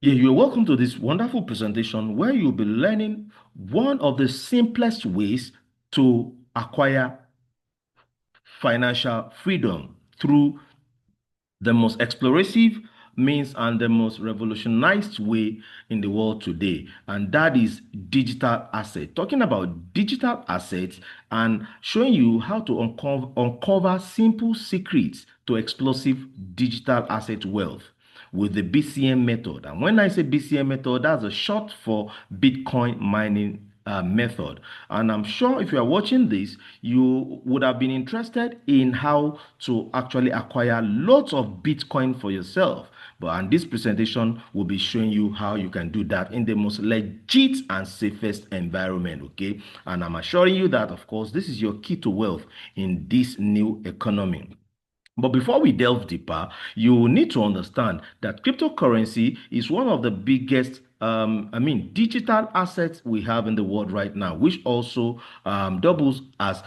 Yeah, you're welcome to this wonderful presentation where you'll be learning one of the simplest ways to acquire financial freedom through the most explorative means and the most revolutionized way in the world today, and that is digital asset. Talking about digital assets and showing you how to uncover simple secrets to explosive digital asset wealth with the BCM method. And when I say BCM method, that's a short for Bitcoin mining method. And I'm sure if you are watching this, you would have been interested in how to actually acquire lots of Bitcoin for yourself. But and this presentation will be showing you how you can do that in the most legit and safest environment. Okay. And I'm assuring you that, of course, this is your key to wealth in this new economy. But before we delve deeper, you need to understand that cryptocurrency is one of the biggest, digital assets we have in the world right now, which also doubles as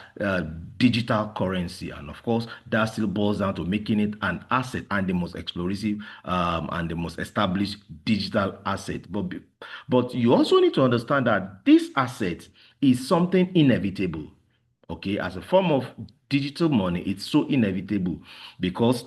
digital currency. And of course, that still boils down to making it an asset and the most explosive and the most established digital asset. But you also need to understand that this asset is something inevitable. Okay, as a form of digital money, it's so inevitable because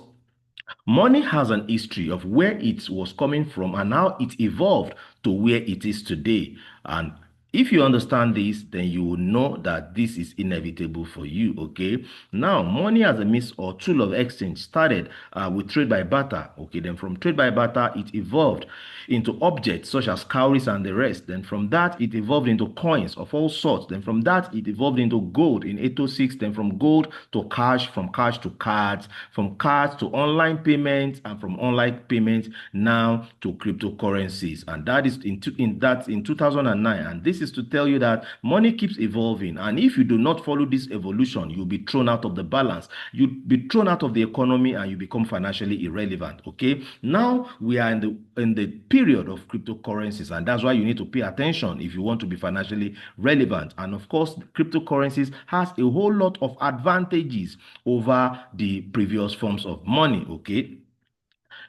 money has an history of where it was coming from and how it evolved to where it is today. And if you understand this, then you will know that this is inevitable for you. Okay. Now, money as a means or tool of exchange started with trade by barter. Okay. Then from trade by barter, it evolved into objects such as cowries and the rest. Then from that, it evolved into coins of all sorts. Then from that, it evolved into gold in 806. Then from gold to cash, from cash to cards, from cards to online payments, and from online payments now to cryptocurrencies. And that is in 2009. And this is to tell you that money keeps evolving. And if you do not follow this evolution, you'll be thrown out of the balance. You'll be thrown out of the economy and you become financially irrelevant. Okay. Now we are in the period of cryptocurrencies, and that's why you need to pay attention if you want to be financially relevant. And of course, cryptocurrencies has a whole lot of advantages over the previous forms of money. Okay.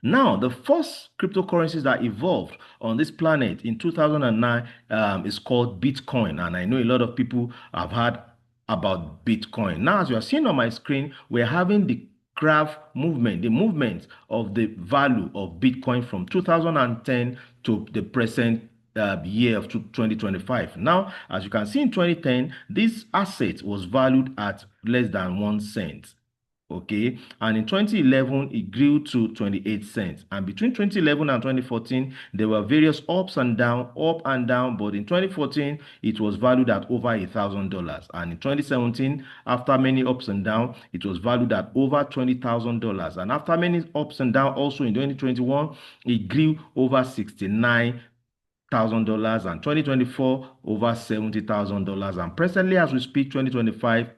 Now, the first cryptocurrencies that evolved on this planet in 2009 is called Bitcoin. And I know a lot of people have heard about Bitcoin. Now, as you are seeing on my screen, we're having the graph movement, the movement of the value of Bitcoin from 2010 to the present year of 2025. Now, as you can see in 2010, this asset was valued at less than 1 cent. Okay, and in 2011 it grew to 28 cents, and between 2011 and 2014 there were various ups and down, up and down, but in 2014 it was valued at over $1,000, and in 2017, after many ups and downs, it was valued at over $20,000, and after many ups and downs, also in 2021 it grew over $69,000, and 2024 over $70,000, and presently as we speak, 2025,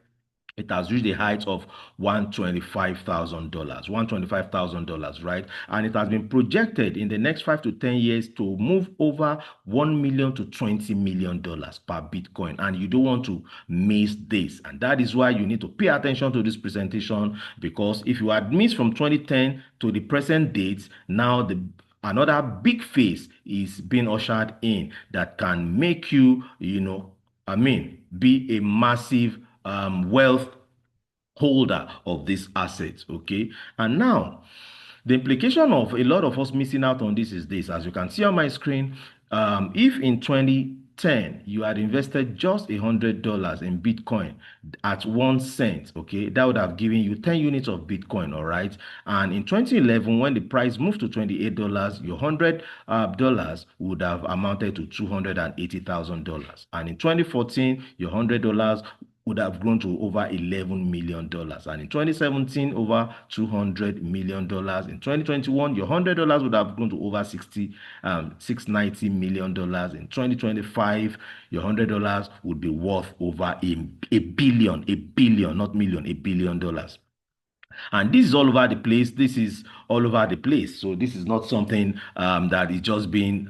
it has reached the height of $125,000, right? And it has been projected in the next 5 to 10 years to move over $1 million to $20 million per Bitcoin. And you don't want to miss this. And that is why you need to pay attention to this presentation, because if you had missed from 2010 to the present date, now another big phase is being ushered in that can make you, be a massive wealth holder of these assets. Okay. And now, the implication of a lot of us missing out on this is this. As you can see on my screen, if in 2010 you had invested just $100 in Bitcoin at 1 cent, okay, that would have given you 10 units of Bitcoin, all right. And in 2011, when the price moved to $28, your $100 would have amounted to $280,000. And in 2014, your $100 would have grown to over $11 million. And in 2017, over $200 million. In 2021, your $100 would have grown to over $690 million. In 2025, your $100 would be worth over a billion, not million, $1 billion. And this is all over the place. This is all over the place. So this is not something that is just being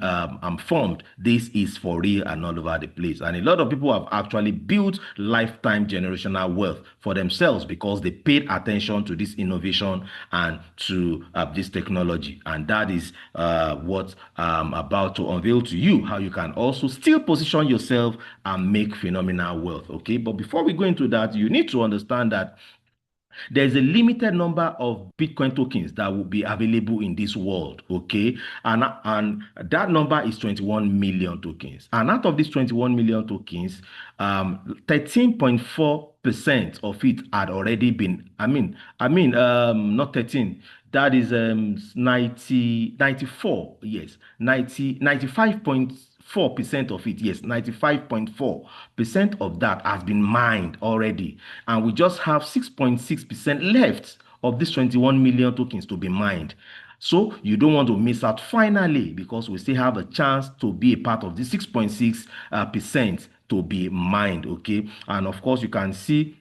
formed. This is for real and all over the place. And a lot of people have actually built lifetime generational wealth for themselves because they paid attention to this innovation and to this technology. And that is what I'm about to unveil to you, how you can also still position yourself and make phenomenal wealth. Okay. But before we go into that, you need to understand that there's a limited number of Bitcoin tokens that will be available in this world, okay? And that number is 21 million tokens. And out of these 21 million tokens, 13.4% of it had already been, not 13, that is 94, yes, 95.4% of it, yes, 95.4% of that has been mined already. And we just have 6.6% left of these 21 million tokens to be mined. So you don't want to miss out finally because we still have a chance to be a part of the 6.6% to be mined, okay? And of course, you can see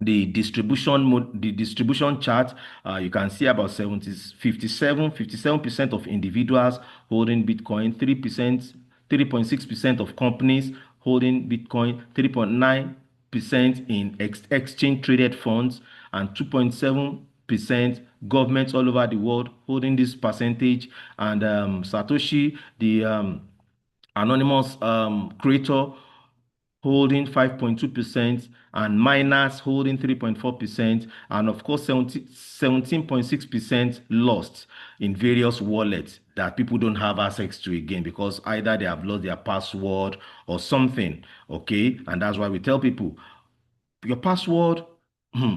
the distribution chart. You can see about 57% of individuals holding Bitcoin, 3.6% of companies holding Bitcoin, 3.9% in exchange traded funds, and 2.7% governments all over the world holding this percentage. And Satoshi, the anonymous creator, holding 5.2%, and miners holding 3.4%, and of course 17.6% lost in various wallets that people don't have access to again because either they have lost their password or something. Okay, and that's why we tell people your password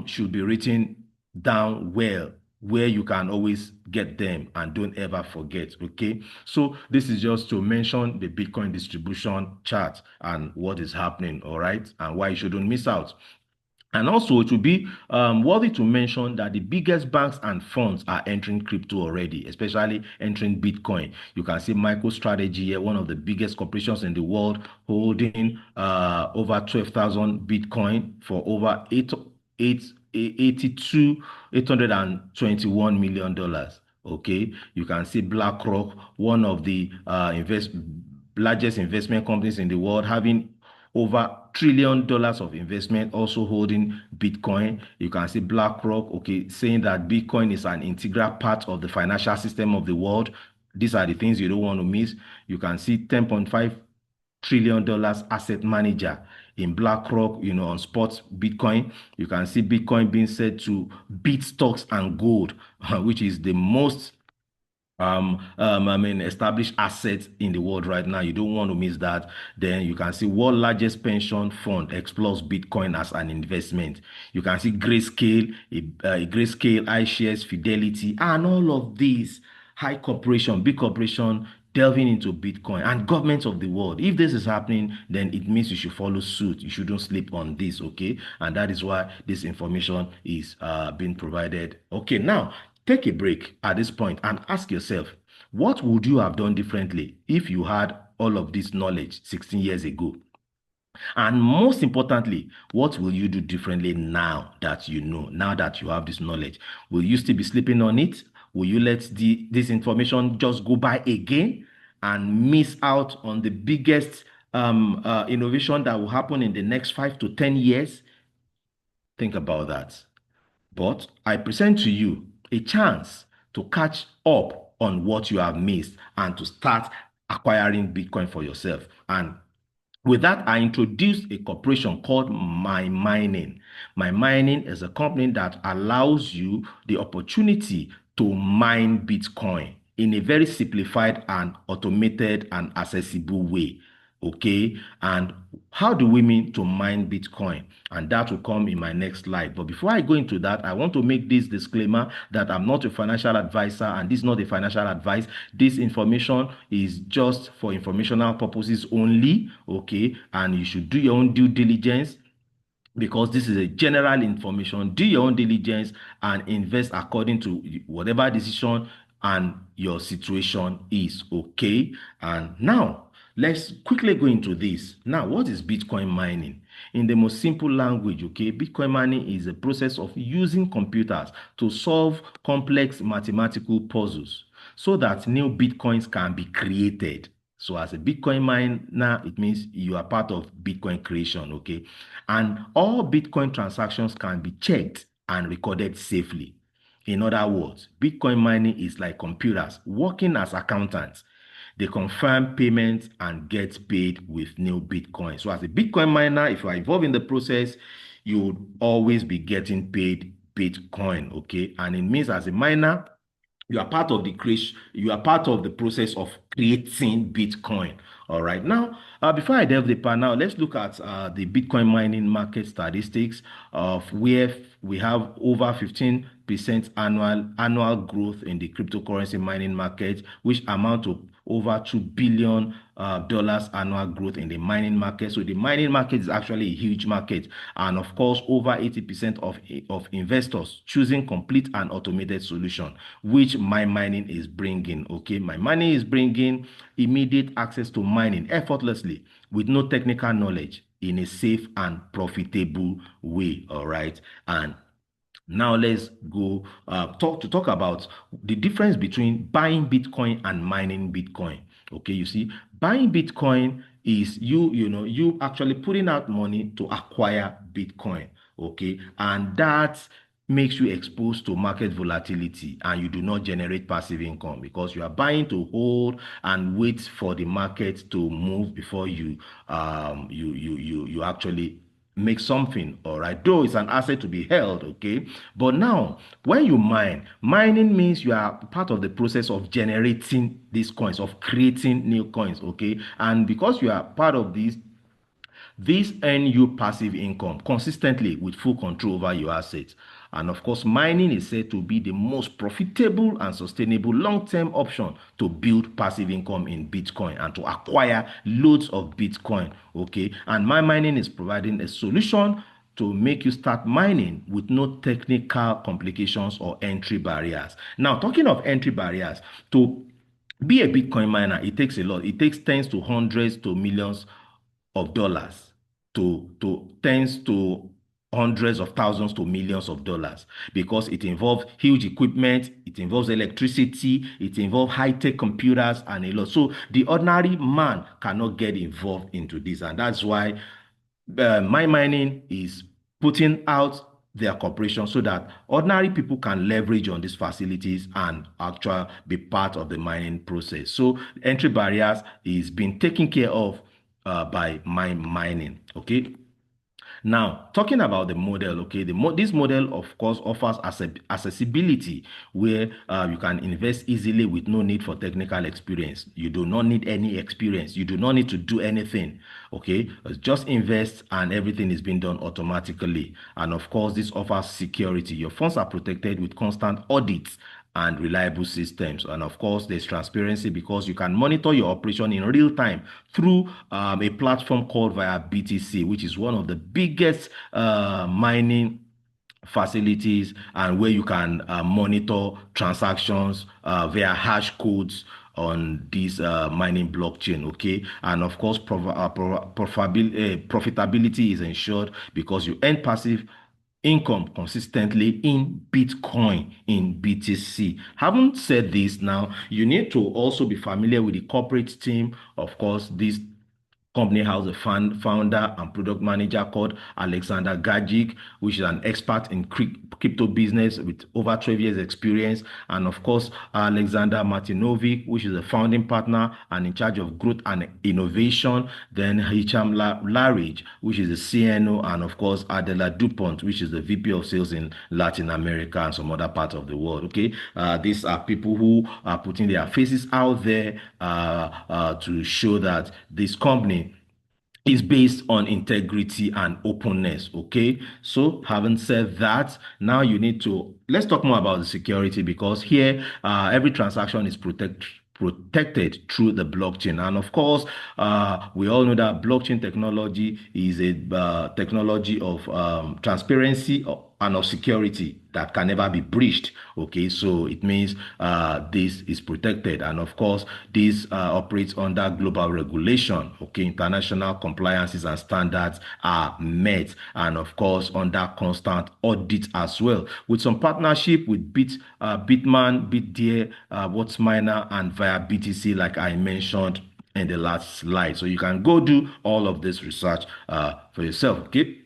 should be written down well where you can always get them and don't ever forget. Okay, so this is just to mention the Bitcoin distribution chart and what is happening, all right, and why you shouldn't miss out. And also, it will be worthy to mention that the biggest banks and funds are entering crypto already, especially entering Bitcoin. You can see MicroStrategy here, one of the biggest corporations in the world, holding over 12,000 Bitcoin for over 821 million dollars. Okay, you can see BlackRock, one of the largest investment companies in the world, having over $1 trillion of investment, also holding Bitcoin. You can see BlackRock, okay, saying that Bitcoin is an integral part of the financial system of the world. These are the things you don't want to miss. You can see $10.5 trillion asset manager in BlackRock, on spot Bitcoin. You can see Bitcoin being said to beat stocks and gold, which is the most established assets in the world right now. You don't want to miss that. Then you can see world largest pension fund explores Bitcoin as an investment. You can see Grayscale, Grayscale, iShares, Fidelity, and all of these big corporation delving into Bitcoin and governments of the world. If this is happening, then it means you should follow suit. You shouldn't sleep on this, okay? And that is why this information is being provided. Okay, now take a break at this point and ask yourself, what would you have done differently if you had all of this knowledge 16 years ago? And most importantly, what will you do differently now that you know, now that you have this knowledge? Will you still be sleeping on it? Will you let this information just go by again and miss out on the biggest innovation that will happen in the next 5 to 10 years? Think about that. But I present to you a chance to catch up on what you have missed and to start acquiring Bitcoin for yourself. And with that, I introduced a corporation called My Mining. My Mining is a company that allows you the opportunity to mine Bitcoin in a very simplified and automated and accessible way. Okay, and how do we mean to mine Bitcoin? And that will come in my next slide. But before I go into that, I want to make this disclaimer that I'm not a financial advisor and this is not a financial advice. This information is just for informational purposes only, okay? And you should do your own due diligence because this is a general information. Do your own diligence and invest according to whatever decision and your situation is, okay? And now let's quickly go into this. Now, what is Bitcoin mining? In the most simple language, okay, Bitcoin mining is a process of using computers to solve complex mathematical puzzles so that new Bitcoins can be created. So as a Bitcoin miner, it means you are part of Bitcoin creation, okay? And all Bitcoin transactions can be checked and recorded safely. In other words, Bitcoin mining is like computers working as accountants. They confirm payments and get paid with new Bitcoin. So as a Bitcoin miner, if you are involved in the process, you would always be getting paid Bitcoin, okay? And it means as a miner, you are part of the creation, you are part of the process of creating Bitcoin. All right. Now, before I delve deeper, now let's look at the Bitcoin mining market statistics of where we have over 15% annual growth in the cryptocurrency mining market, which amount to over $2 billion dollars annual growth in the mining market. So the mining market is actually a huge market, and of course, over 80% of investors choosing complete and automated solution, which my mining is bringing. Okay, my mining is bringing immediate access to mining effortlessly with no technical knowledge in a safe and profitable way. All right, and now let's go talk about the difference between buying Bitcoin and mining Bitcoin. Okay, you see, buying Bitcoin is you actually putting out money to acquire Bitcoin. Okay, and that makes you exposed to market volatility and you do not generate passive income because you are buying to hold and wait for the market to move before you actually make something. All right, though it's an asset to be held, okay? But now when you mining means you are part of the process of generating these coins, of creating new coins, okay? And because you are part of this earn you passive income consistently with full control over your assets. And of course, mining is said to be the most profitable and sustainable long-term option to build passive income in Bitcoin and to acquire loads of Bitcoin. Okay. And my mining is providing a solution to make you start mining with no technical complications or entry barriers. Now, talking of entry barriers, to be a Bitcoin miner, it takes a lot. It takes tens to hundreds to millions of dollars to tens to hundreds of thousands to millions of dollars because it involves huge equipment, it involves electricity, it involves high-tech computers and a lot. So the ordinary man cannot get involved into this, and that's why my mining is putting out their corporation so that ordinary people can leverage on these facilities and actually be part of the mining process. So entry barriers is being taken care of by my mining. Okay. Now, talking about the model, okay, this model, of course, offers accessibility where you can invest easily with no need for technical experience. You do not need any experience. You do not need to do anything, okay? Just invest and everything is being done automatically. And of course, this offers security. Your funds are protected with constant audits and reliable systems. And of course, there's transparency because you can monitor your operation in real time through a platform called via BTC, which is one of the biggest mining facilities and where you can monitor transactions via hash codes on this mining blockchain. Okay, and of course profitability is ensured because you earn passive income consistently in Bitcoin, in BTC. Having said this, now you need to also be familiar with the corporate team. Of course, this company has a founder and product manager called Alexander Gajic, which is an expert in crypto business with over 12 years experience. And of course, Alexander Martinovic, which is a founding partner and in charge of growth and innovation. Then Hicham Larage, which is the CNO. And of course, Adela Dupont, which is the VP of sales in Latin America and some other parts of the world. Okay, these are people who are putting their faces out there to show that this company is based on integrity and openness. Okay, so having said that, now you need to let's talk more about the security because here every transaction is protected through the blockchain. And of course, we all know that blockchain technology is a technology of transparency and of security that can never be breached. Okay, so it means this is protected, and of course, this operates under global regulation. Okay, international compliances and standards are met, and of course, under constant audit as well. With some partnership with Bitman, Bitdeer, What's Miner, and via BTC, like I mentioned in the last slide. So you can go do all of this research for yourself. Okay.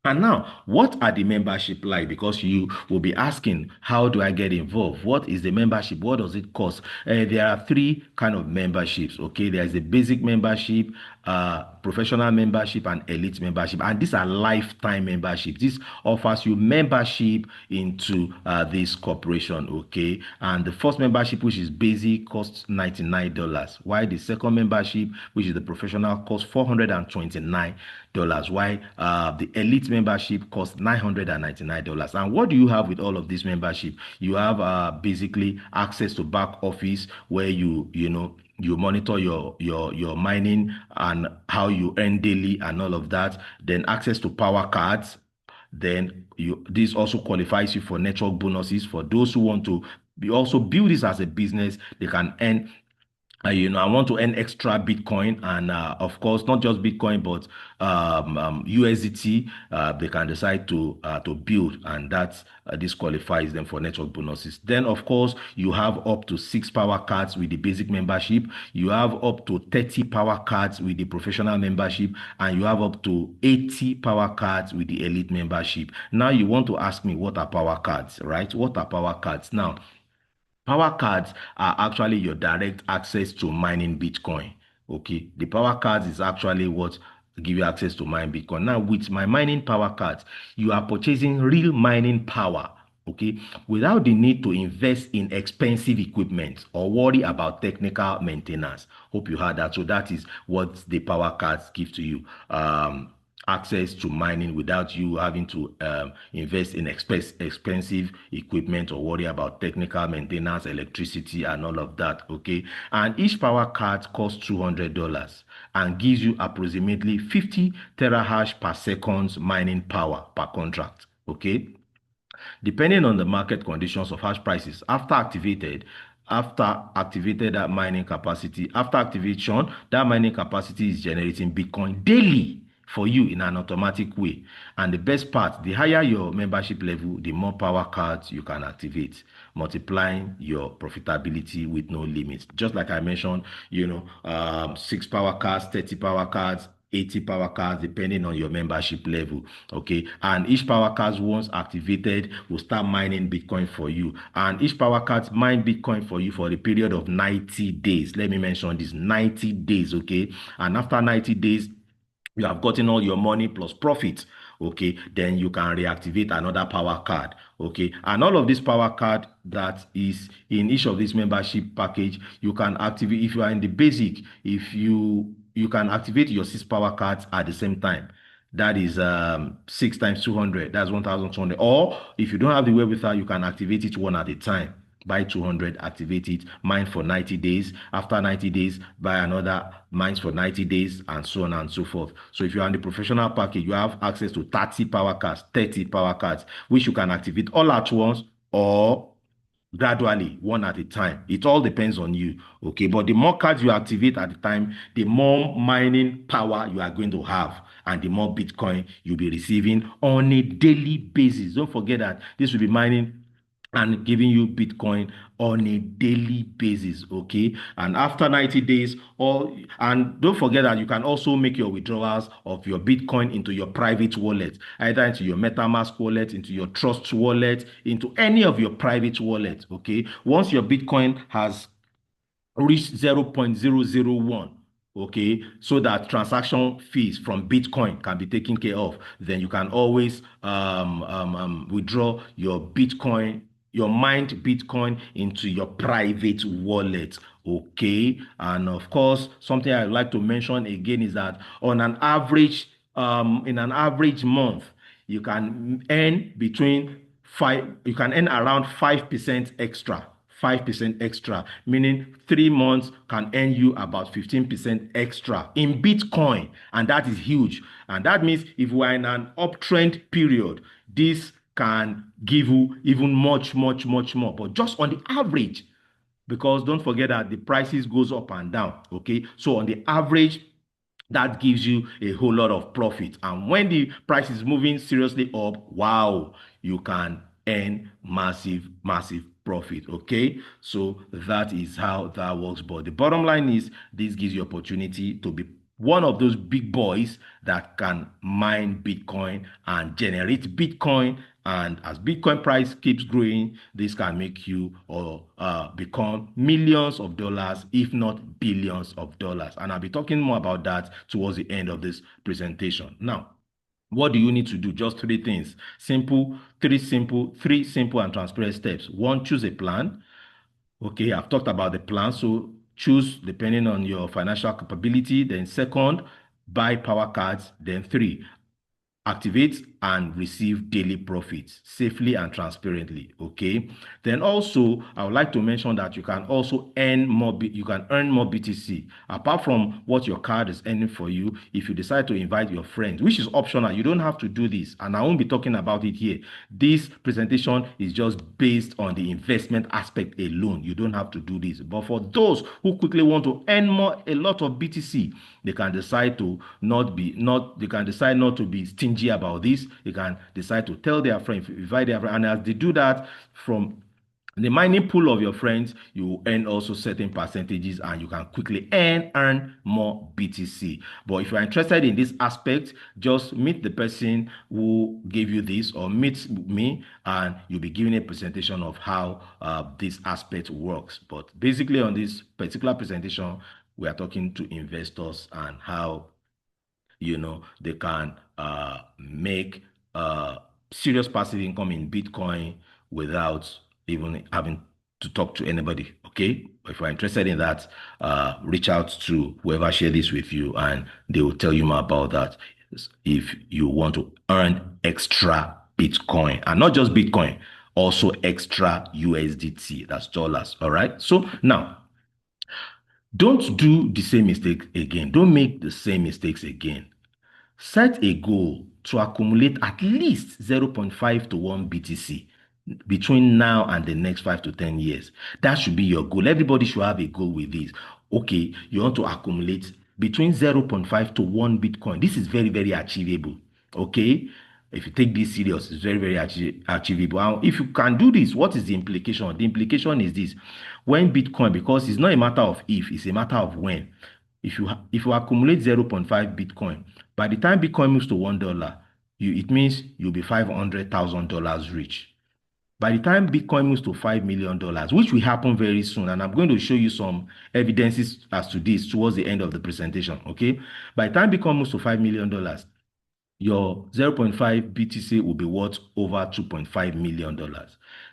And now, what are the membership like? Because you will be asking, how do I get involved? What is the membership? What does it cost? There are three kind of memberships. Okay, there is the basic membership, professional membership, and elite membership. And these are lifetime membership. This offers you membership into this corporation. Okay, and the first membership, which is basic, costs $99, while the second membership, which is the professional, costs $429, while the elite membership costs $999. And what do you have with all of this membership? You have basically access to back office, where you monitor your mining and how you earn daily and all of that. Then access to power cards. Then this also qualifies you for network bonuses. For those who want to also build this as a business, they can earn I want to earn extra Bitcoin, and of course, not just Bitcoin, but USDT. They can decide to build, and that disqualifies them for network bonuses. Then, of course, you have up to 6 power cards with the basic membership. You have up to 30 power cards with the professional membership, and you have up to 80 power cards with the elite membership. Now, you want to ask me, what are power cards, right? What are power cards? Now, power cards are actually your direct access to mining Bitcoin. Okay, the power cards is actually what give you access to mine Bitcoin. Now, with my mining power cards, you are purchasing real mining power. Okay, without the need to invest in expensive equipment or worry about technical maintenance. Hope you heard that. So that is what the power cards give to you. Access to mining without you having to invest in expensive equipment or worry about technical maintenance, electricity, and all of that. Okay, and each power card costs $200 and gives you approximately 50 terahash per second mining power per contract. Okay, depending on the market conditions of hash prices after activated that mining capacity, after activation, that mining capacity is generating Bitcoin daily for you in an automatic way. And the best part, the higher your membership level, the more power cards you can activate, multiplying your profitability with no limits. Just like I mentioned, 6 power cards, 30 power cards, 80 power cards, depending on your membership level. Okay, and each power card, once activated, will start mining Bitcoin for you, and each power card mine Bitcoin for you for a period of 90 days. Let me mention this: 90 days. Okay, and after 90 days, you have gotten all your money plus profit. Okay, then you can reactivate another power card. Okay, and all of this power card that is in each of this membership package, you can activate. If you are in the basic, if you can activate your 6 power cards at the same time. That is 6 times 200. That's 1,200. Or if you don't have the wherewithal, you can activate it one at a time. Buy 200, activate it, mine for 90 days. After 90 days, buy another, mines for 90 days, and so on and so forth. So if you're on the professional package, you have access to 30 power cards, 30 power cards, which you can activate all at once or gradually, one at a time. It all depends on you. Okay, but the more cards you activate at the time, the more mining power you are going to have, and the more Bitcoin you'll be receiving on a daily basis. Don't forget that this will be mining and giving you Bitcoin on a daily basis. Okay, and after 90 days, and don't forget that you can also make your withdrawals of your Bitcoin into your private wallet, either into your MetaMask wallet, into your Trust wallet, into any of your private wallets. Okay, once your Bitcoin has reached 0.001, okay, so that transaction fees from Bitcoin can be taken care of, then you can always withdraw your Bitcoin, your mined Bitcoin, into your private wallet. Okay, and of course, something I'd like to mention again is that on an average, in an average month, you can earn you can earn around 5% extra. 5% extra, meaning 3 months can earn you about 15% extra in Bitcoin, and that is huge. And that means if we are in an uptrend period, this can give you even much more, but just on the average, because don't forget that the prices goes up and down. Okay, so on the average, that gives you a whole lot of profit. And when the price is moving seriously up, wow, you can earn massive profit. Okay, so that is how that works. But the bottom line is, this gives you opportunity to be one of those big boys that can mine Bitcoin and generate Bitcoin. And as Bitcoin price keeps growing, this can make you or become millions of dollars, if not billions of dollars. And I'll be talking more about that towards the end of this presentation. Now, what do you need to do? Just three things. Three simple and transparent steps. One, choose a plan. Okay, I've talked about the plan. So choose depending on your financial capability. Then second, buy power cards. Then three, activate and receive daily profits safely and transparently. Okay, then also I would like to mention that you can also earn more, you can earn more BTC apart from what your card is earning for you. If you decide to invite your friends, which is optional, you don't have to do this, and I won't be talking about it here. This presentation is just based on the investment aspect alone. You don't have to do this, but for those who quickly want to earn a lot of BTC, they can decide to they can decide not to be stingy about this. They can decide to tell their friends, invite their friends, and as they do that, from the mining pool of your friends, you will earn also certain percentages, and you can quickly earn more BTC. But if you're interested in this aspect, just meet the person who gave you this, or meet me, and you'll be given a presentation of how this aspect works. But basically on this particular presentation, we are talking to investors and how they can make serious passive income in Bitcoin without even having to talk to anybody. Okay, if you're interested in that, reach out to whoever shared this with you, and they will tell you more about that. If you want to earn extra Bitcoin, and not just Bitcoin, also extra USDT, that's dollars. All right, so now, don't do the same mistake again. Don't make the same mistakes again. Set a goal to accumulate at least 0.5 to 1 BTC between now and the next 5 to 10 years. That should be your goal. Everybody should have a goal with this. Okay, you want to accumulate between 0.5 to 1 Bitcoin. This is very achievable. Okay, if you take this serious, it's very achievable. And if you can do this, what is the implication? The implication is this: when Bitcoin, because it's not a matter of if, it's a matter of when. If you accumulate 0.5 Bitcoin, by the time Bitcoin moves to $1, it means you'll be $500,000 rich. By the time Bitcoin moves to $5 million, which will happen very soon, and I'm going to show you some evidences as to this towards the end of the presentation. Okay, by the time Bitcoin moves to $5 million, your 0.5 BTC will be worth over $2.5 million.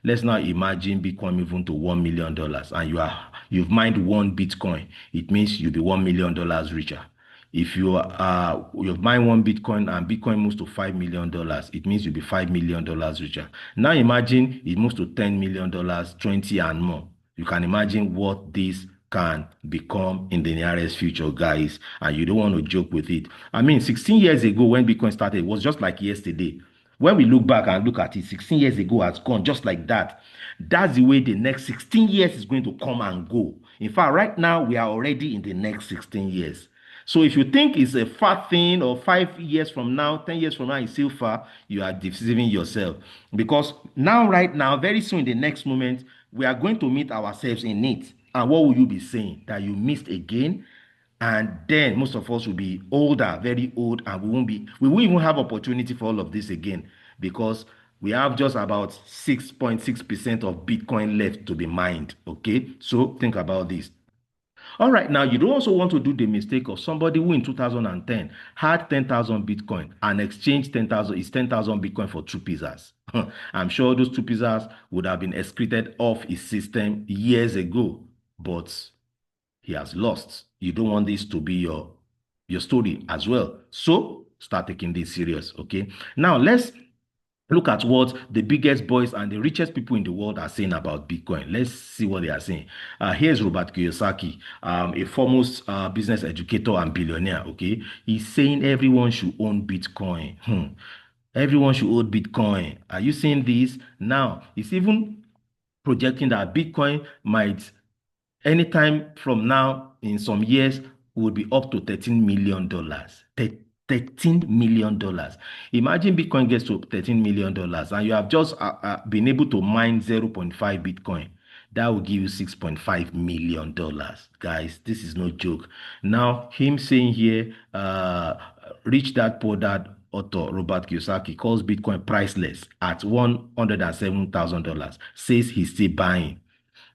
Let's now imagine Bitcoin moving to $1 million, and you've mined one Bitcoin. It means you'll be $1 million richer. If you've mined one Bitcoin and Bitcoin moves to $5 million, it means you'll be $5 million richer. Now imagine it moves to $10 million, 20 and more. You can imagine what this can become in the nearest future, guys, and you don't want to joke with it. I mean, 16 years ago when Bitcoin started, it was just like yesterday. When we look back and look at it, 16 years ago has gone just like that. That's the way the next 16 years is going to come and go. In fact, right now, we are already in the next 16 years. So if you think it's a far thing, or 5 years from now, 10 years from now, it's still far, you are deceiving yourself. Because now, right now, very soon in the next moment, we are going to meet ourselves in it. And what will you be saying? That you missed again? And then most of us will be older, very old, and we won't even have opportunity for all of this again, because we have just about 6.6% of Bitcoin left to be mined. Okay, so think about this. All right, now you don't also want to do the mistake of somebody who in 2010 had 10,000 Bitcoin and exchanged 10,000 Bitcoin for 2 pizzas. I'm sure those 2 pizzas would have been excreted off his system years ago, but he has lost. You don't want this to be your story as well. So start taking this serious, okay? Now let's look at what the biggest boys and the richest people in the world are saying about Bitcoin. Let's see what they are saying. Here's Robert Kiyosaki, a foremost business educator and billionaire, okay? He's saying everyone should own Bitcoin. Everyone should hold Bitcoin. Are you seeing this? Now, it's even projecting that Bitcoin might, anytime from now in some years, will be up to $13 million. $13 million. Imagine Bitcoin gets to $13 million and you have just been able to mine 0.5 Bitcoin. That will give you $6.5 million. Guys, this is no joke. Now, him saying here, Rich Dad Poor Dad author Robert Kiyosaki calls Bitcoin priceless at $107,000, says he's still buying.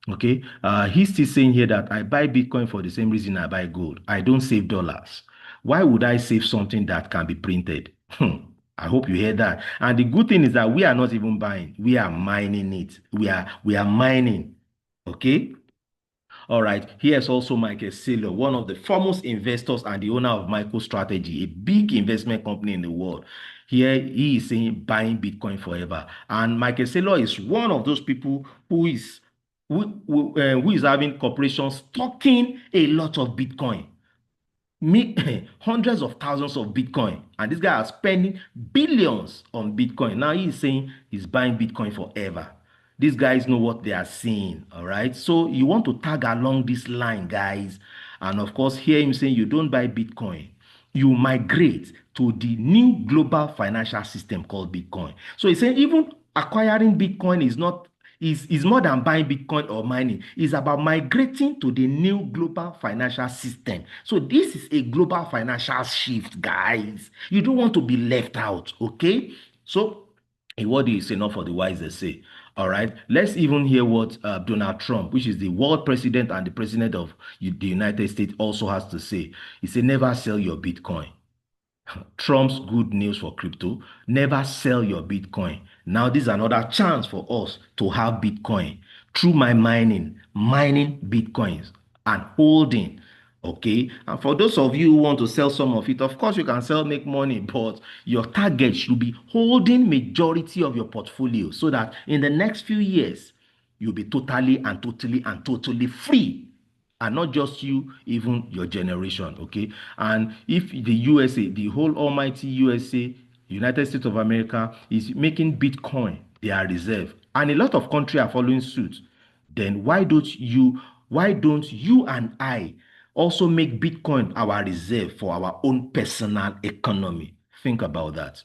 Okay. He's still saying here that I buy Bitcoin for the same reason I buy gold. I don't save dollars. Why would I save something that can be printed? I hope you hear that. And the good thing is that we are not even buying. We are mining it. We are mining. Okay. All right. Here's also Michael Saylor, one of the foremost investors and the owner of MicroStrategy, a big investment company in the world. Here he is saying buying Bitcoin forever. And Michael Saylor is one of those people who is having corporations stocking a lot of Bitcoin. Hundreds of thousands of Bitcoin. And this guy is spending billions on Bitcoin. Now he's saying he's buying Bitcoin forever. These guys know what they are seeing. All right. So you want to tag along this line, guys. And of course, hear him saying you don't buy Bitcoin. You migrate to the new global financial system called Bitcoin. So he's saying even acquiring Bitcoin is more than buying Bitcoin or mining. It's about migrating to the new global financial system. So this is a global financial shift, guys. You don't want to be left out, okay? So a word is enough for the wise, they say. All right, let's even hear what Donald Trump, which is the world president and the president of the United States, also has to say. He said, never sell your Bitcoin. Trump's good news for crypto. Never sell your Bitcoin. Now, this is another chance for us to have Bitcoin through my mining Bitcoins and holding. Okay. And for those of you who want to sell some of it, of course, you can sell, make money, but your target should be holding majority of your portfolio so that in the next few years, you'll be totally free, and not just you, even your generation. Okay. And if the USA, the whole almighty USA, United States of America, is making Bitcoin their reserve, and a lot of countries are following suit, then why don't you and I also make Bitcoin our reserve for our own personal economy? Think about that.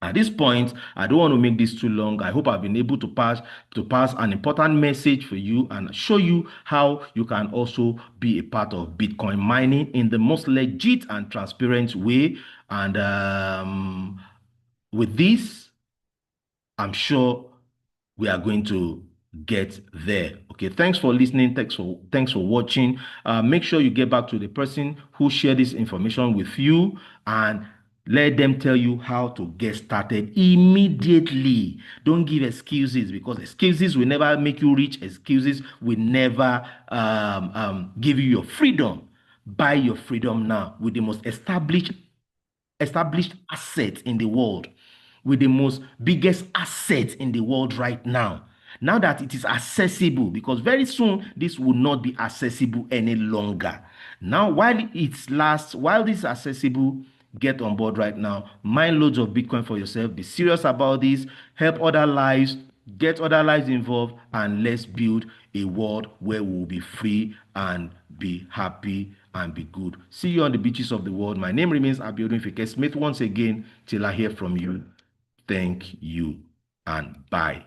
At this point, I don't want to make this too long. I hope I've been able to pass an important message for you and show you how you can also be a part of Bitcoin mining in the most legit and transparent way. And with this, I'm sure we are going to get there. Okay, thanks for listening. Thanks for watching. Make sure you get back to the person who shared this information with you and let them tell you how to get started immediately. Don't give excuses, because excuses will never make you rich. Excuses will never give you your freedom. Buy your freedom now with the most established asset in the world, with the most biggest asset in the world right now. Now that it is accessible, because very soon this will not be accessible any longer. Now, while this is accessible, get on board right now. Mine loads of Bitcoin for yourself. Be serious about this. Help other lives. Get other lives involved, and let's build a world where we will be free and be happy and be good. See you on the beaches of the world. My name remains Abiodun Fike Smith once again. Till I hear from you, thank you and bye.